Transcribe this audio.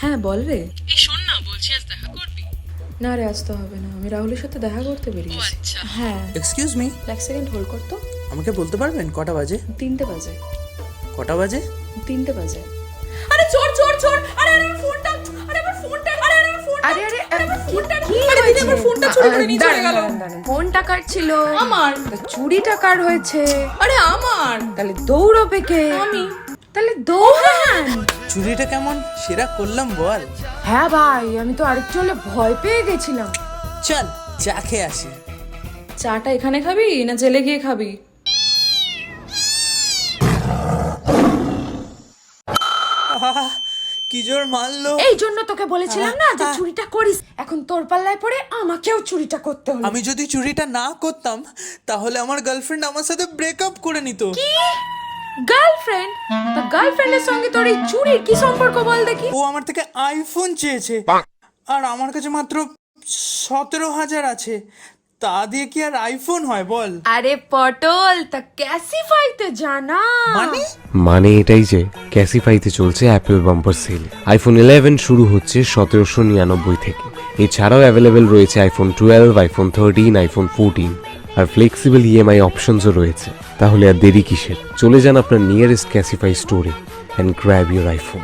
হ্যাঁ বল রে। এই শোন না, বলছি আজ দেখা করবি? না রে, আসতে হবে না, আমি রাহুলের সাথে দেখা করতে বেরিয়েছি। আচ্ছা। হ্যাঁ, এক্সকিউজ মি, এক সেকেন্ড হোল্ড কর তো। আমাকে বলতে পারবেন কটা বাজে? 3টে বাজে। কটা বাজে? 3টে বাজে। আরে চোর চোর চোর! আরে আরে আমার ফোনটা, আরে আমার ফোনটা, আরে আরে আমার ফোনটা, আরে আরে কি হয়েছে? আমার ফোনটা চুরি করে নিয়ে চলে গেল। ফোনটা কার ছিল? আমার। তা চুরিটা কার হয়েছে? আরে আমার। তাহলে দৌড়বে কে? আমি। তাহলে দৌড়ান। চুরিটা কেমন সেরা করলাম বল। হ্যাঁ ভাই, আমি তো আরেকটু হলে ভয় পেয়ে গেছিলাম। চল চা খেয়ে আসি। চাটা এখানে খাবি না জেলে গিয়ে খাবি? আহা, কি জোর মারলো। এই জন্য তোকে বলেছিলাম না যে চুরিটা করিস। এখন তোর পাল্লায় পড়ে আমাকেও চুরিটা করতে হলো। আমি যদি চুরিটা না করতাম তাহলে আমার গার্লফ্রেন্ড আমার সাথে ব্রেকআপ করে নিত। গার্লফ্রেন্ড? তা গার্লফ্রেন্ডের সঙ্গে তোর এই চুরির কি সম্পর্ক বল দেখি? ও আমার থেকে আইফোন চেয়েছে, আর আমার কাছে মাত্র 17,000 আছে। তা দিয়ে কি আর আইফোন হয় বল? আরে পটল, তা ক্যাসিফাইতে জানা। মানে এটাই যে ক্যাসিফাইতে চলছে অ্যাপেল বাম্পার সেল। আইফোন 11 শুরু হচ্ছে 1799 থেকে। এছাড়াও অ্যাভেলেবেল রয়েছে আইফোন 12, আইফোন 13, আইফোন 14 আর ফ্লেক্সিবল ইএমআই অপশনসও রয়েছে। তাহলে আর দেরি কিসের, চলে যান আপনার নিয়ারেস্ট ক্যাসিফাই স্টোরে অ্যান্ড গ্র্যাব ইউর আইফোন।